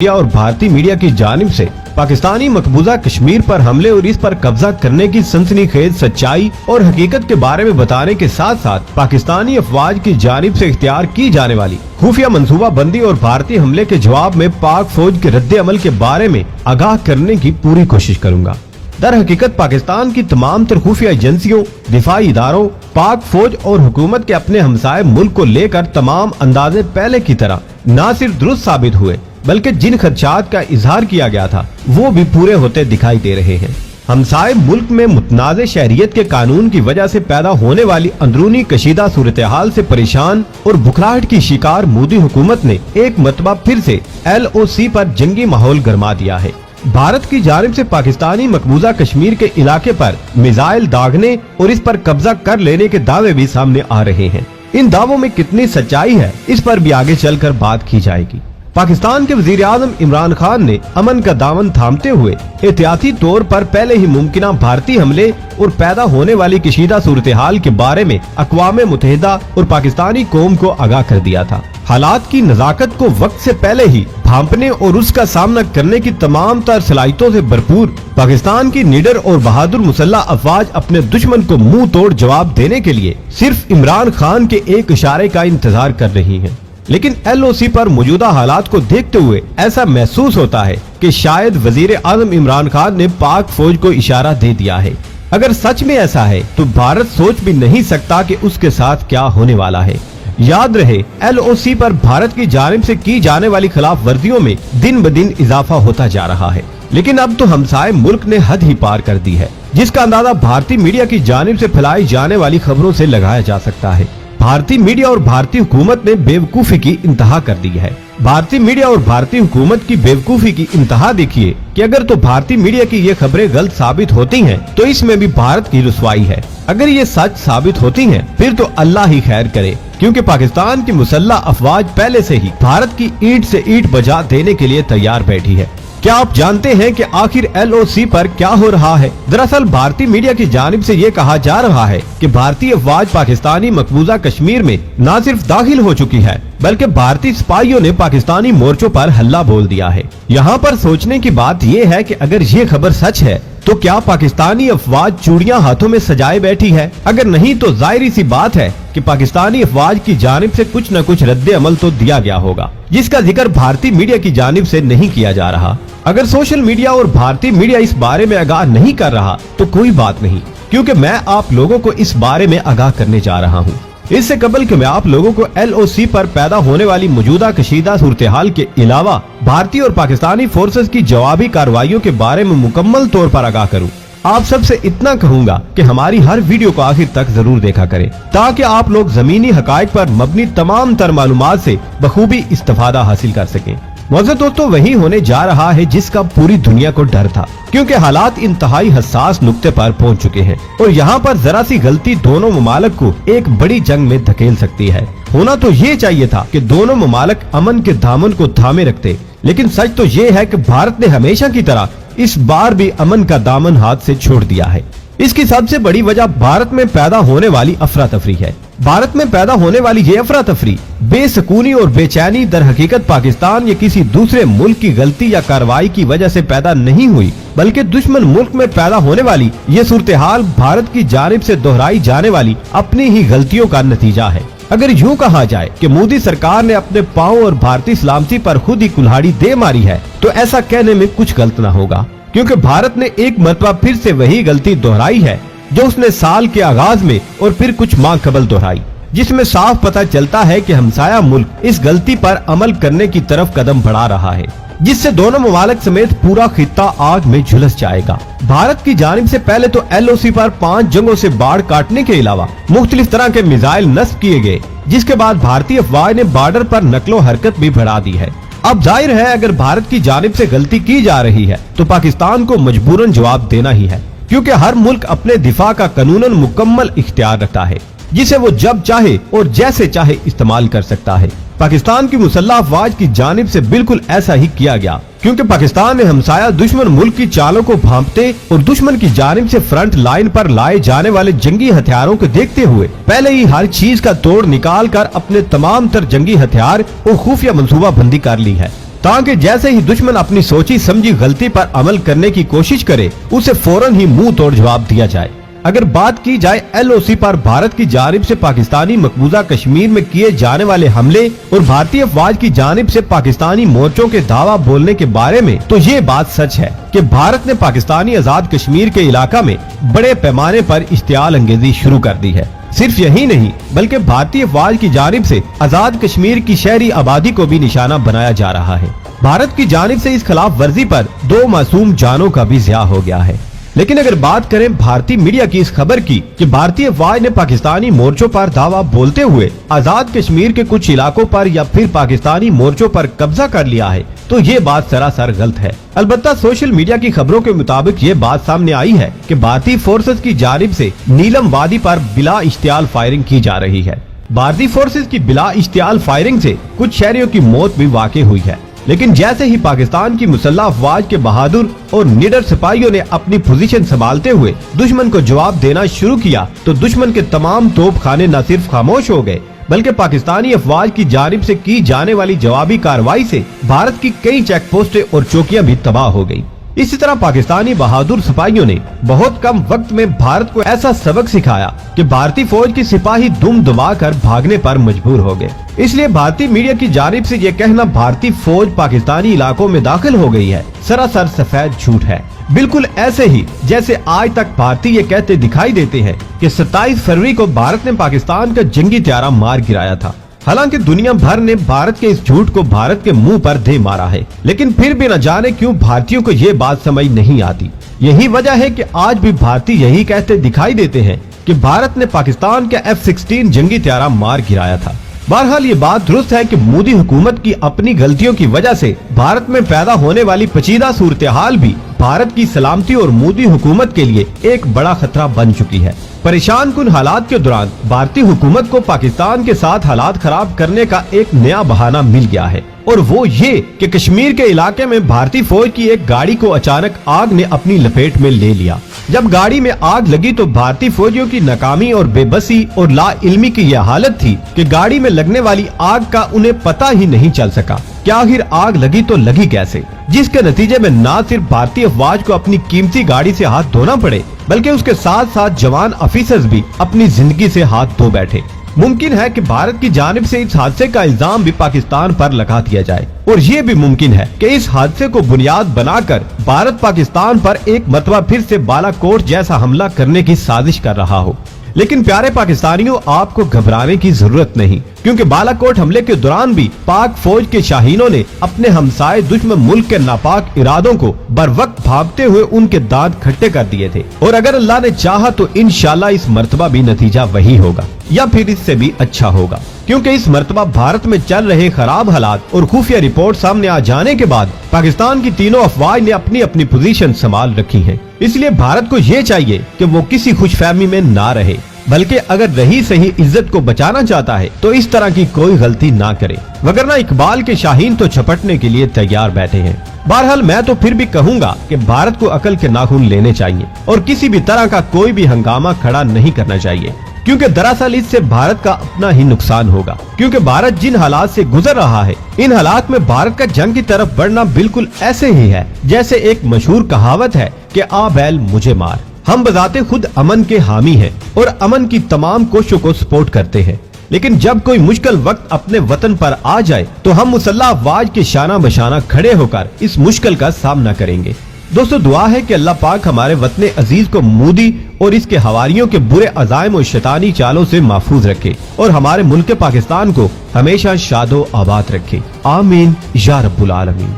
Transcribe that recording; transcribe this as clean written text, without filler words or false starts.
और भारतीय मीडिया की जानिब से पाकिस्तानी मकबूजा कश्मीर पर हमले और इस पर कब्जा करने की सनसनीखेज सच्चाई और हकीकत के बारे में बताने के साथ साथ पाकिस्तानी अफवाज की जानिब से इख्तियार की जाने वाली खुफिया मंसूबा बंदी और भारतीय हमले के जवाब में पाक फौज के रद्द अमल के बारे में आगाह करने की पूरी कोशिश करूंगा। दर हकीकत पाकिस्तान की तमाम तर खुफिया एजेंसियों, दिफाई इदारों, पाक फौज और हुकूमत के अपने हमसाये मुल्क को लेकर तमाम अंदाजे पहले की तरह न सिर्फ दुरुस्त साबित हुए बल्कि जिन खदशात का इजहार किया गया था वो भी पूरे होते दिखाई दे रहे हैं। हमसाये मुल्क में मुतनाज़ शहरियत के कानून की वजह से पैदा होने वाली अंदरूनी कशीदा सूरत हाल से परेशान और बुखराहट की शिकार मोदी हुकूमत ने एक मरतबा फिर से LOC पर जंगी माहौल गरमा दिया है। भारत की जानिब से पाकिस्तानी मकबूजा कश्मीर के इलाके पर मिसाइल दागने और इस पर कब्जा कर लेने के दावे भी सामने आ रहे हैं। इन दावों में कितनी सच्चाई है इस पर भी आगे चलकर बात की जाएगी। पाकिस्तान के वजीर आज़म इमरान खान ने अमन का दामन थामते हुए एहतियाती तौर पर पहले ही मुमकिना भारतीय हमले और पैदा होने वाली कशीदा सूरत हाल के बारे में अक़वाम मुत्तहिदा और पाकिस्तानी कौम को आगाह कर दिया था। हालात की नज़ाकत को वक्त से पहले ही भांपने और उसका सामना करने की तमाम तर सलाहियतों से भरपूर पाकिस्तान की निडर और बहादुर मुसल्लह अफवाज अपने दुश्मन को मुंह तोड़ जवाब देने के लिए सिर्फ इमरान खान के एक इशारे का इंतजार कर रही है। लेकिन LOC पर मौजूदा हालात को देखते हुए ऐसा महसूस होता है कि शायद वजीर आज़म इमरान खान ने पाक फौज को इशारा दे दिया है। अगर सच में ऐसा है तो भारत सोच भी नहीं सकता कि उसके साथ क्या होने वाला है। याद रहे LOC पर भारत की जानिब से की जाने वाली खिलाफ वर्जियों में दिन ब दिन इजाफा होता जा रहा है। लेकिन अब तो हमसाये मुल्क ने हद ही पार कर दी है, जिसका अंदाजा भारतीय मीडिया की जानिब से फैलाई जाने वाली खबरों से लगाया जा सकता है। भारतीय मीडिया और भारतीय हुकूमत ने बेवकूफी की इंतहा कर दी है। भारतीय मीडिया और भारतीय हुकूमत की बेवकूफी की इंतहा देखिए कि अगर तो भारतीय मीडिया की ये खबरें गलत साबित होती हैं तो इसमें भी भारत की रुसवाई है। अगर ये सच साबित होती हैं फिर तो अल्लाह ही खैर करे, क्योंकि पाकिस्तान की मुसल्लह अफवाज पहले से ही भारत की ईंट से ईंट बजा देने के लिए तैयार बैठी है। क्या आप जानते हैं कि आखिर LOC पर क्या हो रहा है? दरअसल भारतीय मीडिया की जानिब से ये कहा जा रहा है कि भारतीय अफवाज पाकिस्तानी मकबूजा कश्मीर में न सिर्फ दाखिल हो चुकी है बल्कि भारतीय सिपाहियों ने पाकिस्तानी मोर्चों पर हल्ला बोल दिया है। यहाँ पर सोचने की बात ये है कि अगर ये खबर सच है तो क्या पाकिस्तानी अफवाज चूड़ियां हाथों में सजाए बैठी है? अगर नहीं तो जाहिर सी बात है कि पाकिस्तानी अफवाज की जानिब से कुछ न कुछ रद्द अमल तो दिया गया होगा, जिसका जिक्र भारतीय मीडिया की जानिब से नहीं किया जा रहा। अगर सोशल मीडिया और भारतीय मीडिया इस बारे में आगाह नहीं कर रहा तो कोई बात नहीं, क्योंकि मैं आप लोगों को इस बारे में आगाह करने जा रहा हूँ। इससे कबल कि मैं आप लोगों को LOC पर पैदा होने वाली मौजूदा कशीदा सूरत हाल के अलावा भारतीय और पाकिस्तानी फोर्सेस की जवाबी कार्रवाइयों के बारे में मुकम्मल तौर पर आगाह करूं, आप सबसे इतना कहूंगा कि हमारी हर वीडियो को आखिर तक जरूर देखा करें ताकि आप लोग जमीनी हकायक पर मबनी तमाम तर मालूमात से बखूबी इस्तेफादा हासिल कर सकें। मौजूद दोस्तों वही होने जा रहा है जिसका पूरी दुनिया को डर था, क्योंकि हालात इंतहाई हसास नुक्ते पर पहुंच चुके हैं और यहाँ पर जरा सी गलती दोनों ममालिक को एक बड़ी जंग में धकेल सकती है। होना तो ये चाहिए था कि दोनों ममालिक अमन के दामन को थामे रखते, लेकिन सच तो ये है कि भारत ने हमेशा की तरह इस बार भी अमन का दामन हाथ से छोड़ दिया है। इसकी सबसे बड़ी वजह भारत में पैदा होने वाली अफरा तफरी है। भारत में पैदा होने वाली ये अफरा तफरी, बेसकूनी और बेचैनी दर हकीकत पाकिस्तान या किसी दूसरे मुल्क की गलती या कार्रवाई की वजह से पैदा नहीं हुई, बल्कि दुश्मन मुल्क में पैदा होने वाली ये सूरत हाल भारत की जानिब से दोहराई जाने वाली अपनी ही गलतियों का नतीजा है। अगर यूँ कहा जाए कि मोदी सरकार ने अपने पाँव और भारतीय सलामती पर खुद ही कुल्हाड़ी दे मारी है तो ऐसा कहने में कुछ गलत न होगा, क्योंकि भारत ने एक मरतबा फिर से वही गलती दोहराई है जो उसने साल के आगाज में और फिर कुछ माह कबल दोहराई, जिसमें साफ पता चलता है कि हमसाया मुल्क इस गलती पर अमल करने की तरफ कदम बढ़ा रहा है, जिससे दोनों ममालिक समेत पूरा खित्ता आग में झुलस जाएगा। भारत की जानिब से पहले तो LOC पर 5 जंगों से बाढ़ काटने के अलावा मुख्तलिफ तरह के मिसाइल नस्ब किए गए, जिसके बाद भारतीय अफवाज ने बॉर्डर पर नकलो हरकत भी बढ़ा दी है। अब जाहिर है अगर भारत की जानिब से गलती की जा रही है तो पाकिस्तान को मजबूरन जवाब देना ही है, क्योंकि हर मुल्क अपने दिफा का कानूनन मुकम्मल इख्तियार रखता है, जिसे वो जब चाहे और जैसे चाहे इस्तेमाल कर सकता है। पाकिस्तान की मुसल्लह अफवाज की जानिब से बिल्कुल ऐसा ही किया गया, क्योंकि पाकिस्तान ने हमसाया दुश्मन मुल्क की चालों को भांपते और दुश्मन की जानिब से फ्रंट लाइन पर लाए जाने वाले जंगी हथियारों को देखते हुए पहले ही हर चीज का तोड़ निकाल कर अपने तमाम तर जंगी हथियार और खुफिया मंसूबा बंदी कर ली है। ताकि जैसे ही दुश्मन अपनी सोची समझी गलती पर अमल करने की कोशिश करे उसे फौरन ही मुंह तोड़ जवाब दिया जाए। अगर बात की जाए LOC पर भारत की जानिब से पाकिस्तानी मकबूजा कश्मीर में किए जाने वाले हमले और भारतीय अफवाज की जानिब से पाकिस्तानी मोर्चों के दावा बोलने के बारे में, तो ये बात सच है कि भारत ने पाकिस्तानी आजाद कश्मीर के इलाका में बड़े पैमाने पर इश्तियाल अंगेजी शुरू कर दी है। सिर्फ यही नहीं बल्कि भारतीय अफवाज की जानिब से आजाद कश्मीर की शहरी आबादी को भी निशाना बनाया जा रहा है। भारत की जानिब से इस खिलाफ वर्जी पर 2 मासूम जानों का भी ज़िया हो गया है। लेकिन अगर बात करें भारतीय मीडिया की इस खबर की कि भारतीय अफवाज ने पाकिस्तानी मोर्चों पर दावा बोलते हुए आजाद कश्मीर के कुछ इलाकों पर या फिर पाकिस्तानी मोर्चों पर कब्जा कर लिया है, तो ये बात सरासर गलत है। अलबत्ता सोशल मीडिया की खबरों के मुताबिक ये बात सामने आई है कि भारतीय फोर्सेस की जानिब से नीलम वादी पर बिला इश्तियाल फायरिंग की जा रही है। भारतीय फोर्सेस की बिला इश्तियाल फायरिंग से कुछ शहरियों की मौत भी वाक़ई हुई है। लेकिन जैसे ही पाकिस्तान की मुसल्लह अफवाज के बहादुर और निडर सिपाहियों ने अपनी पोजीशन संभालते हुए दुश्मन को जवाब देना शुरू किया, तो दुश्मन के तमाम तोपखाने न सिर्फ खामोश हो गए बल्कि पाकिस्तानी अफवाज की जानिब से की जाने वाली जवाबी कार्रवाई से भारत की कई चेक पोस्टें और चौकियां भी तबाह हो गयी। इसी तरह पाकिस्तानी बहादुर सिपाहियों ने बहुत कम वक्त में भारत को ऐसा सबक सिखाया कि भारतीय फौज के सिपाही दुम दबा कर भागने पर मजबूर हो गए। इसलिए भारतीय मीडिया की जानिब से ये कहना भारतीय फौज पाकिस्तानी इलाकों में दाखिल हो गई है, सरासर सफेद झूठ है। बिल्कुल ऐसे ही जैसे आज तक भारतीय ये कहते दिखाई देते हैं कि 27 फरवरी को भारत ने पाकिस्तान का जंगी त्यारा मार गिराया था। हालांकि दुनिया भर ने भारत के इस झूठ को भारत के मुंह पर दे मारा है, लेकिन फिर भी न जाने क्यों भारतीयों को ये बात समझ नहीं आती। यही वजह है कि आज भी भारतीय यही कहते दिखाई देते हैं कि भारत ने पाकिस्तान के F-16 जंगी त्यारा मार गिराया था। बहरहाल ये बात दुरुस्त है कि मोदी हुकूमत की अपनी गलतियों की वजह से भारत में पैदा होने वाली पेचीदा सूरत हाल भी भारत की सलामती और मोदी हुकूमत के लिए एक बड़ा खतरा बन चुकी है। परेशान कुन हालात के दौरान भारतीय हुकूमत को पाकिस्तान के साथ हालात खराब करने का एक नया बहाना मिल गया है, और वो ये कि कश्मीर के इलाके में भारतीय फौज की एक गाड़ी को अचानक आग ने अपनी लपेट में ले लिया। जब गाड़ी में आग लगी तो भारतीय फौजियों की नाकामी और बेबसी और लाइल्मी की यह हालत थी कि गाड़ी में लगने वाली आग का उन्हें पता ही नहीं चल सका कि आखिर आग लगी तो लगी कैसे, जिसके नतीजे में न सिर्फ भारतीय अफवाज को अपनी कीमती गाड़ी से हाथ धोना पड़े बल्कि उसके साथ साथ जवान ऑफिसर्स भी अपनी जिंदगी से हाथ धो बैठे। मुमकिन है कि भारत की जानिब से इस हादसे का इल्जाम भी पाकिस्तान पर लगा दिया जाए, और ये भी मुमकिन है कि इस हादसे को बुनियाद बनाकर भारत पाकिस्तान पर एक मरतबा फिर से बालाकोट जैसा हमला करने की साजिश कर रहा हो। लेकिन प्यारे पाकिस्तानियों, आपको घबराने की जरूरत नहीं, क्योंकि बालाकोट हमले के दौरान भी पाक फौज के शाहीनों ने अपने हमसाये दुश्मन मुल्क के नापाक इरादों को बरवक्त भागते हुए उनके दांत खट्टे कर दिए थे। और अगर अल्लाह ने चाहा तो इंशाल्लाह इस मर्तबा भी नतीजा वही होगा या फिर इससे भी अच्छा होगा, क्योंकि इस मर्तबा भारत में चल रहे खराब हालात और खुफिया रिपोर्ट सामने आ जाने के बाद पाकिस्तान की तीनों अफवाज ने अपनी अपनी पोजीशन संभाल रखी है। इसलिए भारत को ये चाहिए कि वो किसी खुशफहमी में ना रहे, बल्कि अगर रही सही इज्जत को बचाना चाहता है तो इस तरह की कोई गलती ना करे, वगरना इकबाल के शाहीन तो झपटने के लिए तैयार बैठे हैं। बहरहाल मैं तो फिर भी कहूँगा कि भारत को अकल के नाखून लेने चाहिए और किसी भी तरह का कोई भी हंगामा खड़ा नहीं करना चाहिए, क्योंकि दरअसल इससे भारत का अपना ही नुकसान होगा। क्योंकि भारत जिन हालात से गुजर रहा है, इन हालात में भारत का जंग की तरफ बढ़ना बिल्कुल ऐसे ही है जैसे एक मशहूर कहावत है कि आ बैल मुझे मार। हम बजाते खुद अमन के हामी हैं और अमन की तमाम कोशिशों को सपोर्ट करते हैं, लेकिन जब कोई मुश्किल वक्त अपने वतन पर आ जाए तो हम मुसल्लह अफवाज के शाना बशाना खड़े होकर इस मुश्किल का सामना करेंगे। दोस्तों, दुआ है कि अल्लाह पाक हमारे वतन अजीज को मोदी और इसके हवारियों के बुरे अज़ाइम और शैतानी चालों से महफूज रखे और हमारे मुल्क पाकिस्तान को हमेशा शादो आबाद रखे। आमीन या रब्बुल आलमीन।